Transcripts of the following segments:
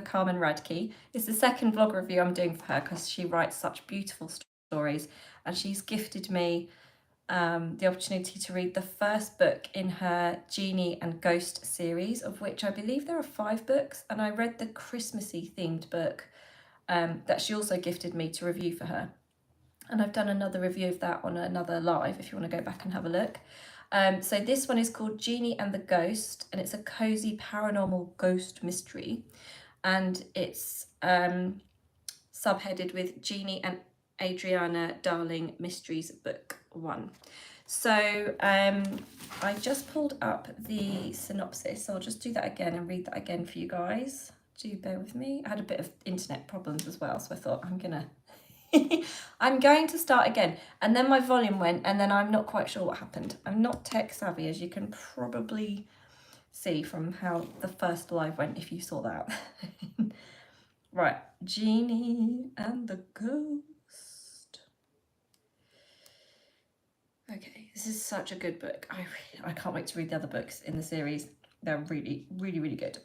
Carmen Radtke. It's the second vlog review I'm doing for her because she writes such beautiful stories, and she's gifted me the opportunity to read the first book in her Genie and Ghost series, of which I believe there are 5 books, and I read the Christmassy themed book that she also gifted me to review for her. And I've done another review of that on another live if you want to go back and have a look. So this one is called Genie and the Ghost, and it's a cozy paranormal ghost mystery, and it's subheaded with Genie and Adriana Darling Mysteries Book 1. So I just pulled up the synopsis, so I'll just do that again and read that again for you guys. Do bear with me. I had a bit of internet problems as well, so I thought I'm going to start again. And then my volume went, and then I'm not quite sure what happened. I'm not tech savvy, as you can probably see from how the first live went, if you saw that. Right, Genie and the Ghost. Okay, this is such a good book. I can't wait to read the other books in the series. They're really, really, really good.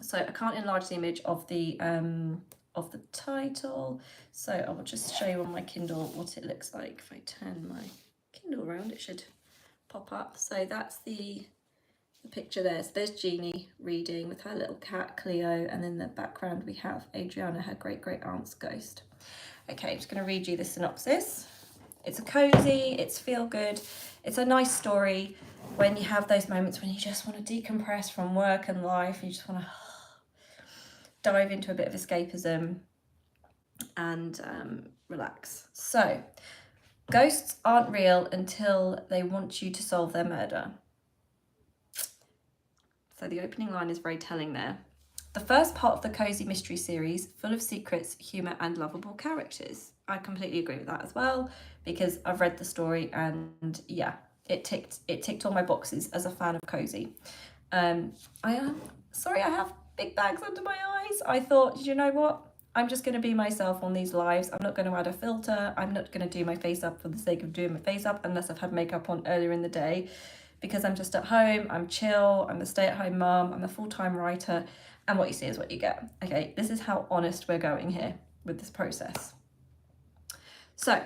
So I can't enlarge the image of the title, so I will just show you on my Kindle what it looks like. If I turn my Kindle around, it should pop up. So that's the picture there. So there's Genie reading with her little cat Cleo, and in the background we have Adriana, her great-great-aunt's ghost. Okay, I'm just going to read you the synopsis. It's a cozy, it's feel good, it's a nice story when you have those moments when you just want to decompress from work and life, you just want to dive into a bit of escapism and relax. So, ghosts aren't real until they want you to solve their murder. So the opening line is very telling there. The first part of the cozy mystery series, full of secrets, humour and lovable characters. I completely agree with that as well, because I've read the story and yeah, it ticked all my boxes as a fan of cozy. I have big bags under my eyes. I thought, you know what? I'm just going to be myself on these lives. I'm not going to add a filter. I'm not going to do my face up for the sake of doing my face up unless I've had makeup on earlier in the day, because I'm just at home, I'm chill, I'm a stay-at-home mum, I'm a full-time writer, and what you see is what you get. Okay, this is how honest we're going here with this process. So,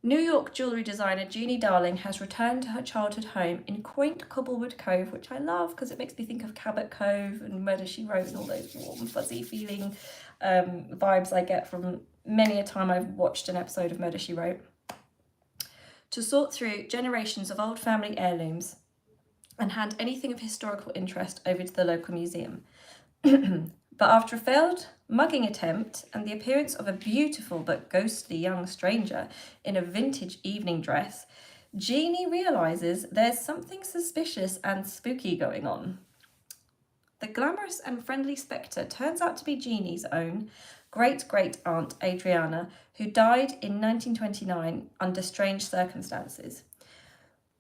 New York jewellery designer Jeannie Darling has returned to her childhood home in quaint Cobblewood Cove, which I love because it makes me think of Cabot Cove and Murder, She Wrote and all those warm, fuzzy feeling vibes I get from many a time I've watched an episode of Murder, She Wrote, to sort through generations of old family heirlooms and hand anything of historical interest over to the local museum. But after a failed mugging attempt and the appearance of a beautiful but ghostly young stranger in a vintage evening dress, Jeannie realises there's something suspicious and spooky going on. The glamorous and friendly spectre turns out to be Jeannie's own great-great-aunt Adriana, who died in 1929 under strange circumstances.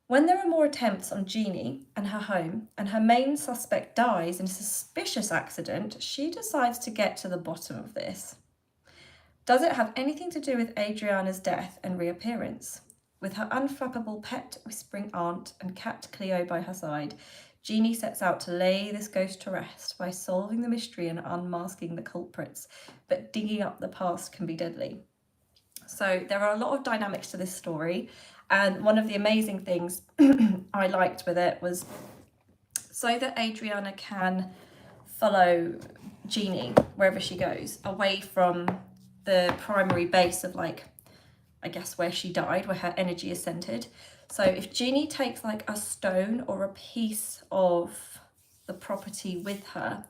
When there are more attempts on Jeannie and her home, and her main suspect dies in a suspicious accident, she decides to get to the bottom of this. Does it have anything to do with Adriana's death and reappearance? With her unflappable pet whispering aunt and cat Cleo by her side, Jeannie sets out to lay this ghost to rest by solving the mystery and unmasking the culprits, but digging up the past can be deadly. So there are a lot of dynamics to this story, and one of the amazing things I liked with it was so that Adriana can follow Jeannie wherever she goes, away from the primary base of, like, I guess where she died, where her energy is centered. So if Jeannie takes like a stone or a piece of the property with her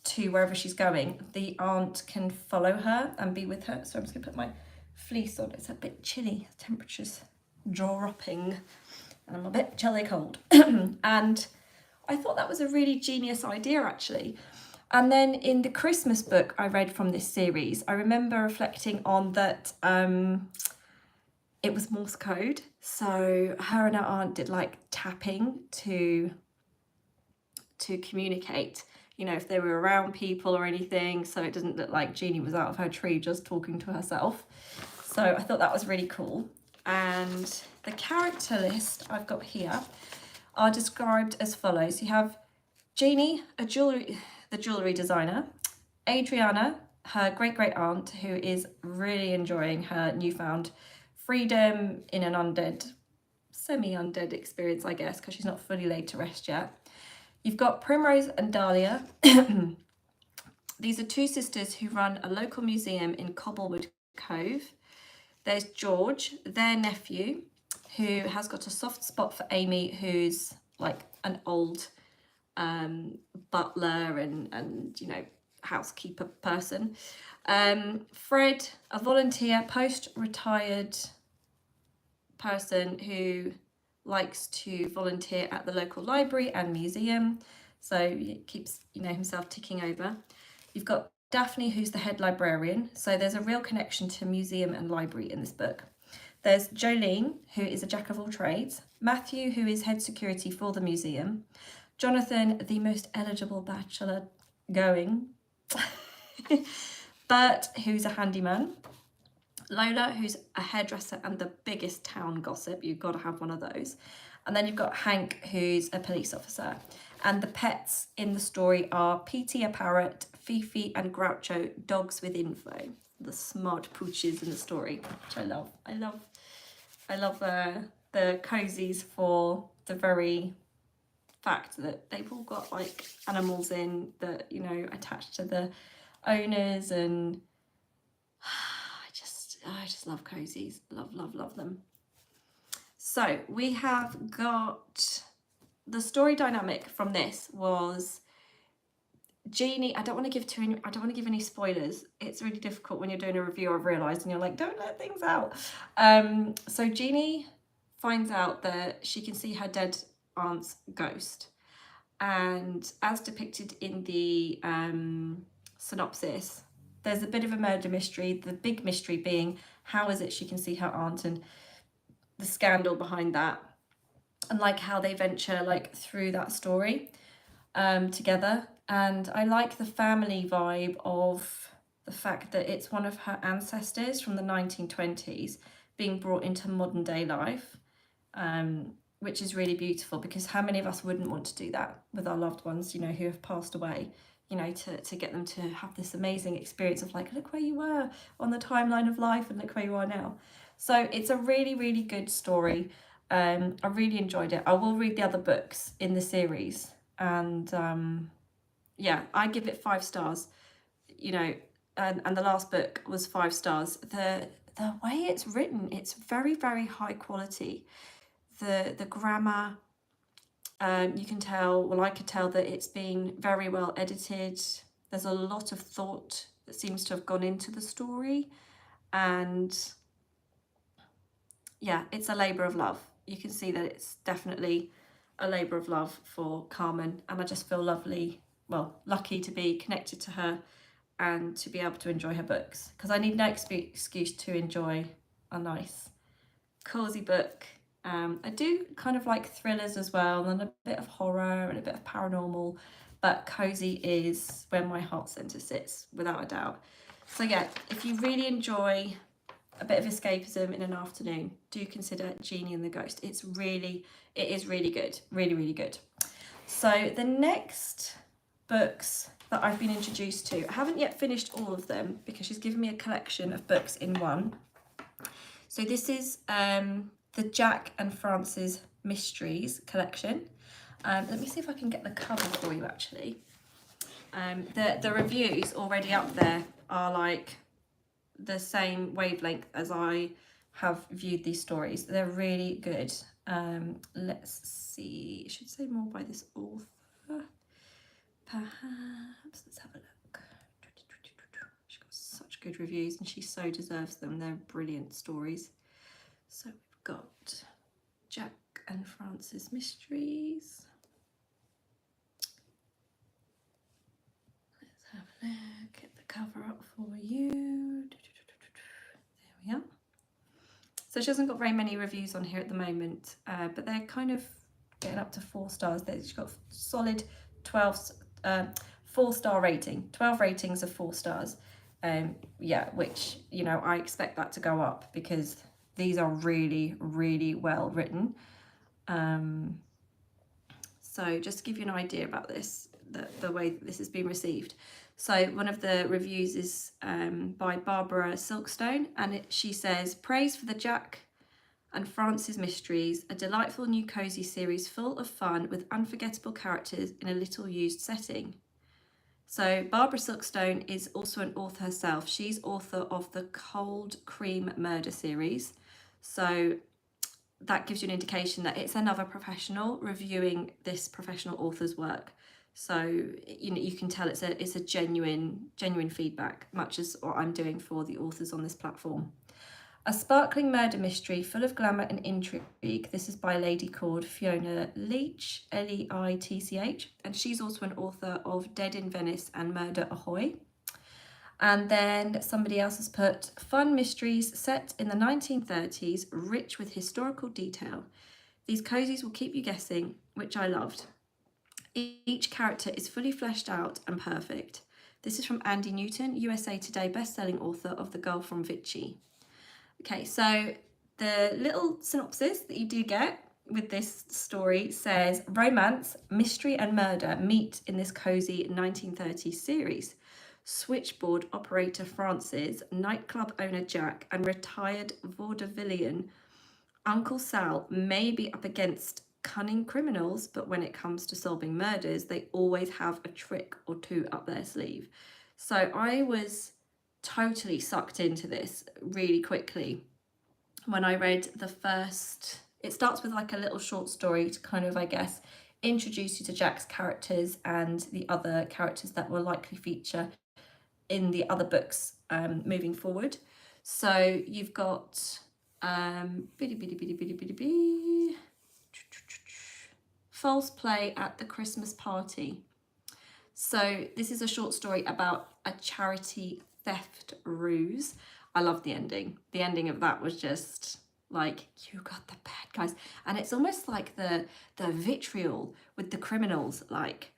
to wherever she's going, the aunt can follow her and be with her. So I'm just gonna put my fleece on. It's a bit chilly, temperatures dropping and I'm a bit chilly cold. And I thought that was a really genius idea, actually. And then in the Christmas book I read from this series, I remember reflecting on that it was Morse code. So her and her aunt did like tapping to communicate, you know, if they were around people or anything, so it doesn't look like Jeannie was out of her tree just talking to herself. So I thought that was really cool. And the character list I've got here are described as follows. You have Jeannie, the jewellery designer, Adriana, her great-great-aunt, who is really enjoying her newfound freedom in an undead, semi-undead experience, I guess, because she's not fully laid to rest yet. You've got Primrose and Dahlia. These are two sisters who run a local museum in Cobblewood Cove. There's George, their nephew, who has got a soft spot for Amy, who's like an old butler and you know, housekeeper person. Fred, a volunteer, post-retired person who likes to volunteer at the local library and museum, so he keeps, you know, himself ticking over. You've got Daphne, who's the head librarian, so there's a real connection to museum and library in this book. There's Jolene, who is a jack of all trades, Matthew, who is head security for the museum, Jonathan, the most eligible bachelor going, Bert, who's a handyman, Lola, who's a hairdresser and the biggest town gossip, you've got to have one of those, and then you've got Hank, who's a police officer. And the pets in the story are Petey, a parrot, Fifi and Groucho, dogs with info, the smart pooches in the story, which I love. I love the cozies for the very fact that they've all got like animals in that, you know, attached to the owners, and I just love cozies. Love them. So we have got the story dynamic from this was Genie. I don't want to give any spoilers. It's really difficult when you're doing a review, I've realised, and you're like, don't let things out. So Genie finds out that she can see her dead aunt's ghost, and as depicted in the synopsis, there's a bit of a murder mystery, the big mystery being how is it she can see her aunt and the scandal behind that, and like how they venture like through that story together. And I like the family vibe of the fact that it's one of her ancestors from the 1920s being brought into modern day life, which is really beautiful, because how many of us wouldn't want to do that with our loved ones, you know, who have passed away, you know, to get them to have this amazing experience of like, look where you were on the timeline of life and look where you are now. So it's a really good story. I really enjoyed it. I will read the other books in the series, and yeah, I give it 5 stars, you know, and the last book was 5 stars. The way it's written, it's very high quality. The grammar, you can tell, well, I could tell that it's been very well edited. There's a lot of thought that seems to have gone into the story, and yeah, it's a labour of love. You can see that it's definitely a labour of love for Carmen, and I just feel lucky to be connected to her and to be able to enjoy her books, because I need no excuse to enjoy a nice cosy book. I do kind of like thrillers as well, and a bit of horror and a bit of paranormal, but cozy is where my heart centre sits, without a doubt. So yeah, if you really enjoy a bit of escapism in an afternoon, do consider Genie and the Ghost. It is really good, really good. So the next books that I've been introduced to, I haven't yet finished all of them because she's given me a collection of books in one. So this is the Jack and Frances Mysteries collection. Let me see if I can get the cover for you actually. The reviews already up there are like the same wavelength as I have viewed these stories. They're really good. Let's see, it should say more by this author. Perhaps, let's have a look. She's got such good reviews and she so deserves them. They're brilliant stories. So we've got Jack and Frances Mysteries. Let's have a look, get the cover up for you. There we are. So she hasn't got very many reviews on here at the moment, but they're kind of getting up to 4 stars. She's got solid 4-star rating, 12 ratings of 4 stars. Yeah, which, you know, I expect that to go up because these are really well written. So just to give you an idea about this, the way that this has been received. So one of the reviews is by Barbara Silkstone, and she says, praise for the Jack and Frances mysteries, a delightful new cosy series full of fun with unforgettable characters in a little used setting. So Barbara Silkstone is also an author herself. She's author of the Cold Cream Murder series. So that gives you an indication that it's another professional reviewing this professional author's work. So you can tell it's a genuine feedback, much as what I'm doing for the authors on this platform. A sparkling murder mystery full of glamour and intrigue. This is by a lady called Fiona Leitch, Leitch, and she's also an author of Dead in Venice and Murder Ahoy. And then somebody else has put, fun mysteries set in the 1930s, rich with historical detail. These cozies will keep you guessing, which I loved. Each character is fully fleshed out and perfect. This is from Andy Newton, USA Today bestselling author of The Girl from Vichy. Okay, so the little synopsis that you do get with this story says, romance, mystery and murder meet in this cozy 1930s series. Switchboard operator Francis, nightclub owner Jack, and retired vaudevillian Uncle Sal may be up against cunning criminals, but when it comes to solving murders, they always have a trick or two up their sleeve. So I was totally sucked into this really quickly when I read the first. It starts with like a little short story to kind of, I guess, introduce you to Jack's characters and the other characters that will likely feature in the other books moving forward. So you've got false play at the Christmas party. So this is a short story about a charity theft ruse. I love the ending. The ending of that was just like, you got the bad guys. And it's almost like the vitriol with the criminals. Like,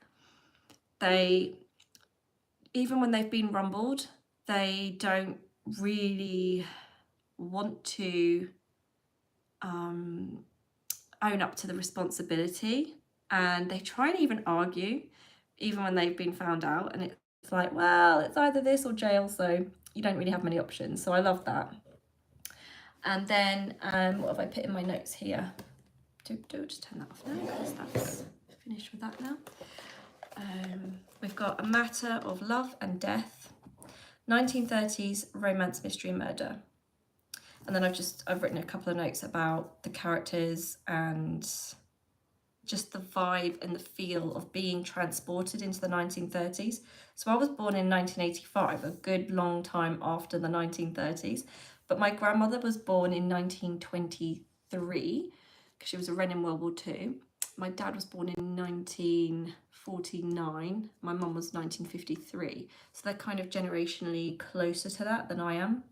they, even when they've been rumbled, they don't really want to own up to the responsibility, and they try and even argue even when they've been found out, and it's like, well, it's either this or jail, so you don't really have many options. So I love that. And then what have I put in my notes here? Just turn that off now because that's finished with that now. We've got a matter of love and death, 1930s romance, mystery and murder. And then I've written a couple of notes about the characters and just the vibe and the feel of being transported into the 1930s. So I was born in 1985, a good long time after the 1930s, but my grandmother was born in 1923 because she was a Wren in World War II. My dad was born in 1949. My mum was 1953. So they're kind of generationally closer to that than I am.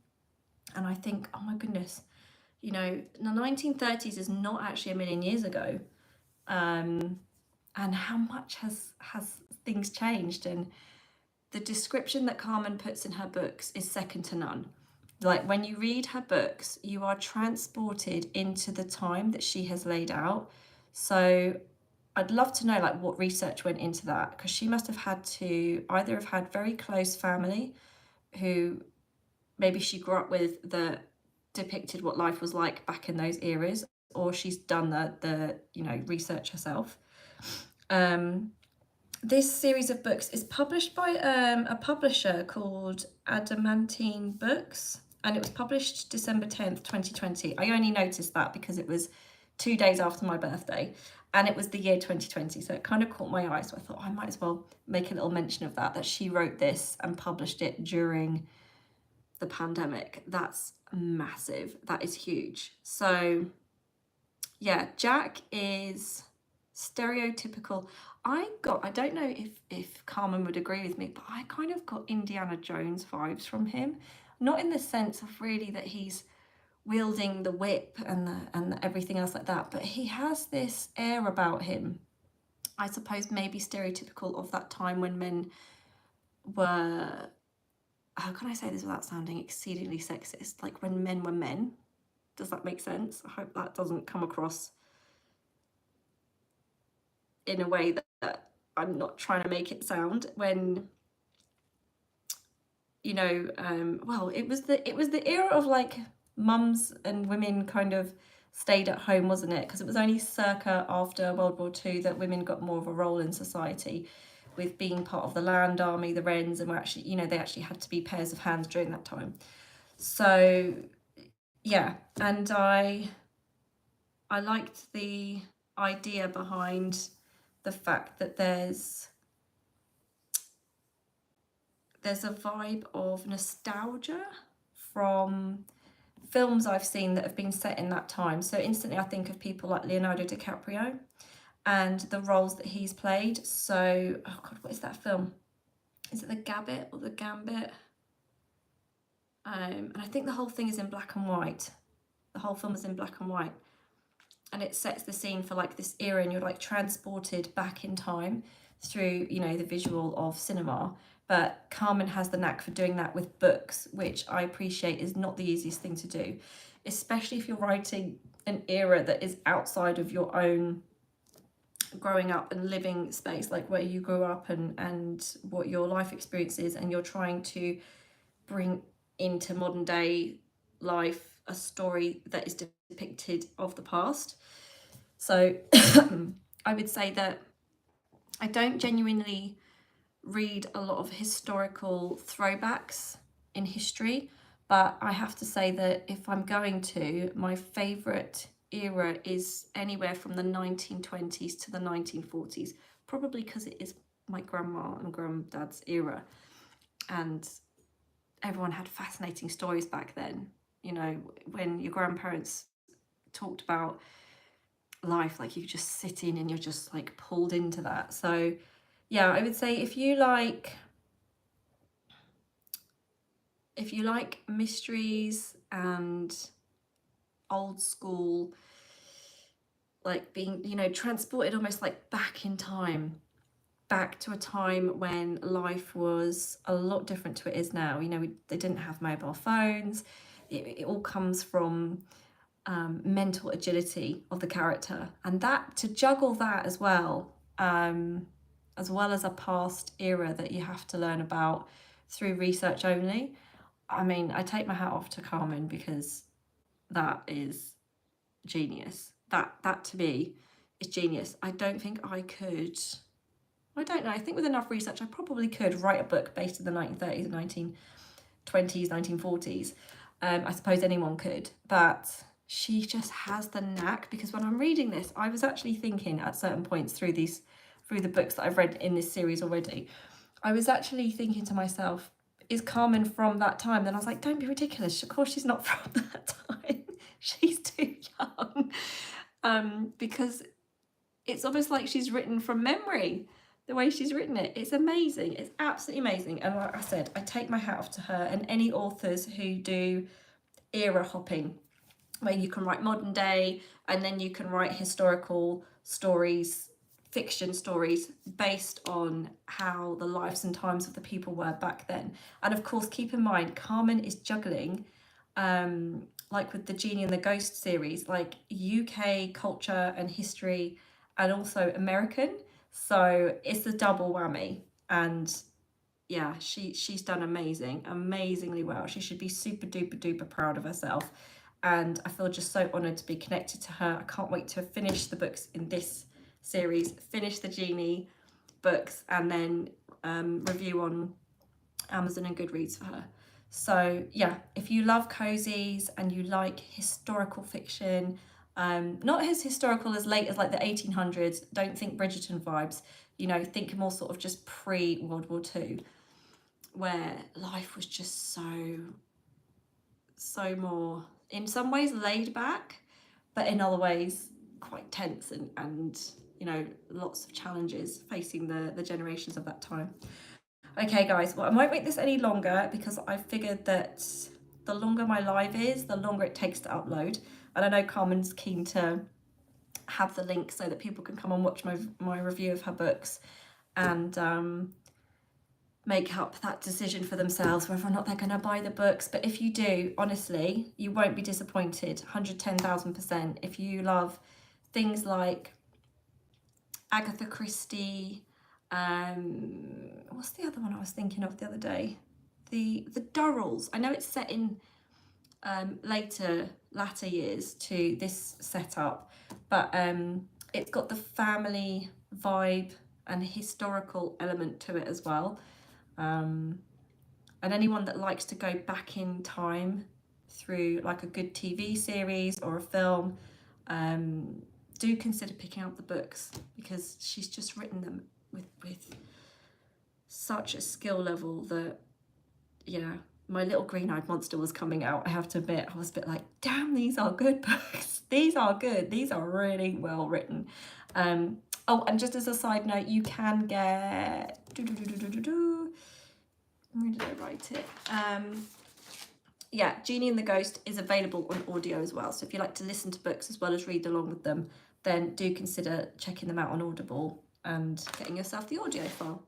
And I think, oh my goodness, you know, the 1930s is not actually a million years ago. And how much has things changed. And the description that Carmen puts in her books is second to none. Like, when you read her books, you are transported into the time that she has laid out. So I'd love to know like what research went into that, because she must have had to either have had very close family who maybe she grew up with that depicted what life was like back in those eras, or she's done the research herself. This series of books is published by a publisher called Adamantine Books, and it was published December 10th, 2020. I only noticed that because it was 2 days after my birthday, and it was the year 2020, so it kind of caught my eye. So I thought I might as well make a little mention of that she wrote this and published it during the pandemic. That's massive. That is huge. So yeah, Jack is stereotypical. I don't know if Carmen would agree with me, but I kind of got Indiana Jones vibes from him. Not in the sense of really that he's wielding the whip and everything else like that, but he has this air about him, I suppose maybe stereotypical of that time when men were, how can I say this without sounding exceedingly sexist? Like when men were men. Does that make sense? I hope that doesn't come across in a way that I'm not trying to make it sound. When well, it was the era of like mums and women kind of stayed at home, wasn't it? Because it was only circa after World War II that women got more of a role in society, with being part of the land army, the Wrens, and were actually, they actually had to be pairs of hands during that time. So yeah, and I liked the idea behind the fact that there's a vibe of nostalgia from films I've seen that have been set in that time. So instantly I think of people like Leonardo DiCaprio and the roles that he's played. So, oh God, what is that film? Is it The Gambit or The Gambit? And I think the whole thing is in black and white. The whole film is in black and white. And it sets the scene for like this era, and you're like transported back in time through, the visual of cinema. But Carmen has the knack for doing that with books, which I appreciate is not the easiest thing to do, especially if you're writing an era that is outside of your own growing up and living space, like where you grew up and what your life experience is, and you're trying to bring into modern day life a story that is depicted of the past. So I would say that I don't genuinely read a lot of historical throwbacks in history, but I have to say that if I'm going to, my favourite era is anywhere from the 1920s to the 1940s, probably because it is my grandma and granddad's era, and everyone had fascinating stories back then. When your grandparents talked about life, like you just sit in and you're just like pulled into that. So yeah, I would say if you like mysteries and old school, like being, transported almost like back in time, back to a time when life was a lot different to it is now. They didn't have mobile phones. It all comes from mental agility of the character, and that to juggle that as well as a past era that you have to learn about through research only. I mean, I take my hat off to Carmen, because that is genius. That to me is genius. I don't think I could. I don't know. I think with enough research, I probably could write a book based in the 1930s and 1920s, 1940s. I suppose anyone could, but she just has the knack, because when I'm reading this, I was actually thinking at certain points through the books that I've read in this series already, I was actually thinking to myself, is Carmen from that time? Then I was like, don't be ridiculous. Of course she's not from that time. She's too young. Because it's almost like she's written from memory. The way she's written it, it's amazing. It's absolutely amazing. And like I said, I take my hat off to her and any authors who do era hopping, where you can write modern day and then you can write historical stories, fiction stories based on how the lives and times of the people were back then. And of course, keep in mind, Carmen is juggling, like with the Genie and the Ghost series, like UK culture and history and also American. So it's a double whammy. And yeah, she's done amazingly well. She should be super duper proud of herself. And I feel just so honoured to be connected to her. I can't wait to finish the books in this series, finish the Genie books, and then review on Amazon and Goodreads for her. So yeah, if you love cozies and you like historical fiction, not as historical as late as like the 1800s, don't think Bridgerton vibes, think more sort of just pre-World War II, where life was just so more, in some ways, laid back, but in other ways quite tense and lots of challenges facing the generations of that time. Okay guys, well, I won't make this any longer, because I figured that the longer my live is, the longer it takes to upload. And I know Carmen's keen to have the link so that people can come and watch my review of her books and make up that decision for themselves whether or not they're going to buy the books. But if you do, honestly, you won't be disappointed, 110,000%. If you love things like Agatha Christie, what's the other one I was thinking of the other day? the Durrells. I know it's set in latter years to this setup, but it's got the family vibe and historical element to it as well. And anyone that likes to go back in time through like a good TV series or a film, do consider picking up the books, because she's just written them with such a skill level that, yeah, my little green-eyed monster was coming out. I have to admit, I was a bit like, damn, these are good books. These are good. These are really well written. Oh, and just as a side note, you can get, where did I write it? Yeah, Genie and the Ghost is available on audio as well. So if you like to listen to books as well as read along with them, then do consider checking them out on Audible and getting yourself the audio file.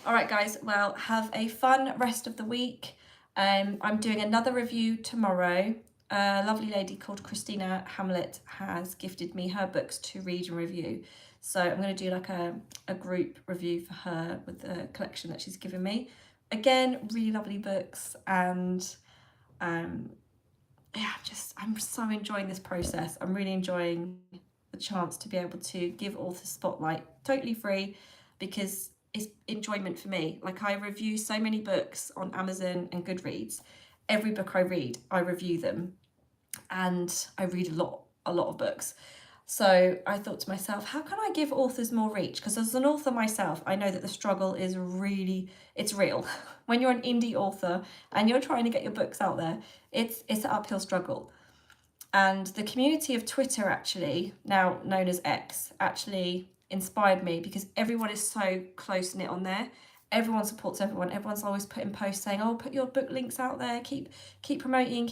All right, guys, well, have a fun rest of the week. I'm doing another review tomorrow. A lovely lady called Christina Hamlet has gifted me her books to read and review. So I'm going to do like a group review for her with the collection that she's given me. Again, really lovely books, and yeah, I'm so enjoying this process. I'm really enjoying the chance to be able to give authors spotlight totally free, because it's enjoyment for me. Like, I review so many books on Amazon and Goodreads. Every book I read, I review them, and I read a lot of books. So I thought to myself, how can I give authors more reach? Because as an author myself, I know that the struggle is it's real. When you're an indie author and you're trying to get your books out there, it's an uphill struggle. And the community of Twitter, actually, now known as X, actually inspired me, because everyone is so close-knit on there. Everyone supports everyone. Everyone's always putting posts saying, oh, put your book links out there, keep promoting,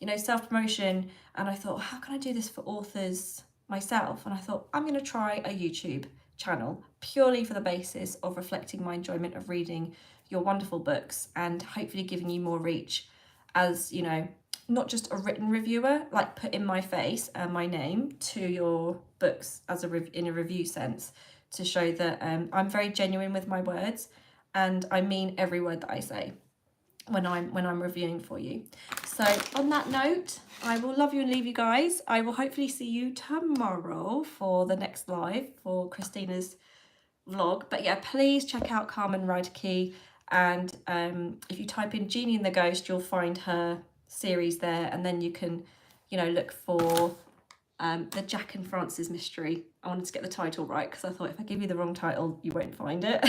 you know, self-promotion. And I thought, how can I do this for authors myself? And I thought, I'm going to try a YouTube channel purely for the basis of reflecting my enjoyment of reading your wonderful books, and hopefully giving you more reach as, you know, not just a written reviewer, like putting my face and my name to your books as in a review sense, to show that I'm very genuine with my words, and I mean every word that I say when I'm reviewing for you. So on that note, I will love you and leave you guys. I will hopefully see you tomorrow for the next live for Christina's vlog. But yeah, please check out Carmen Radtke, and if you type in Genie and the Ghost, you'll find her series there, and then you can, you know, look for the Jack and Frances mystery. I wanted to get the title right, because I thought if I give you the wrong title, you won't find it.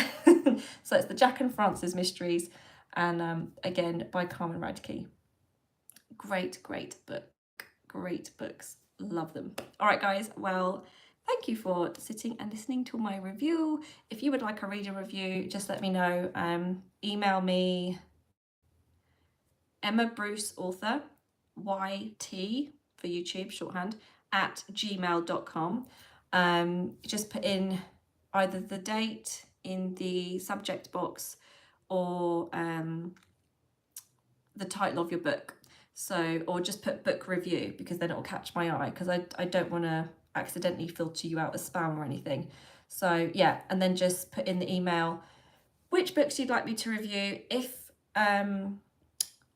So it's the Jack and Frances mysteries, and again, by Carmen Radtke. Great book. Great books. Love them. All right, guys. Well, thank you for sitting and listening to my review. If you would like a reader review, just let me know. Email me, Emma Bruce Author, YT for YouTube, shorthand, @gmail.com. Just put in either the date in the subject box, or the title of your book. So, or just put book review, because then it'll catch my eye, because I don't want to accidentally filter you out as spam or anything. So yeah, and then just put in the email which books you'd like me to review. If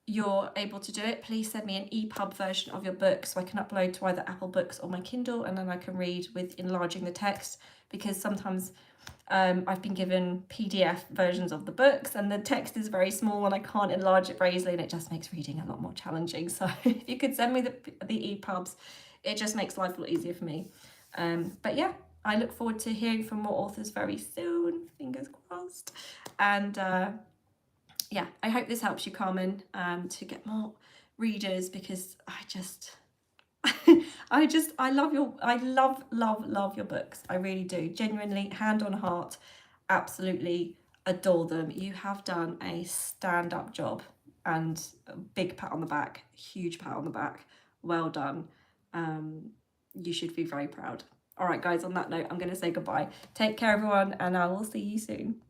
you're able to do it, please send me an EPUB version of your book so I can upload to either Apple Books or my Kindle, and then I can read with enlarging the text, because sometimes I've been given PDF versions of the books and the text is very small and I can't enlarge it very easily, and it just makes reading a lot more challenging. So if you could send me the EPUBs, it just makes life a lot easier for me. But yeah, I look forward to hearing from more authors very soon, fingers crossed. And yeah, I hope this helps you, Carmen, to get more readers, because I love your books. I really do. Genuinely, hand on heart, absolutely adore them. You have done a stand-up job, and a big pat on the back, huge pat on the back. Well done. You should be very proud. All right, guys, on that note, I'm going to say goodbye. Take care, everyone, and I will see you soon.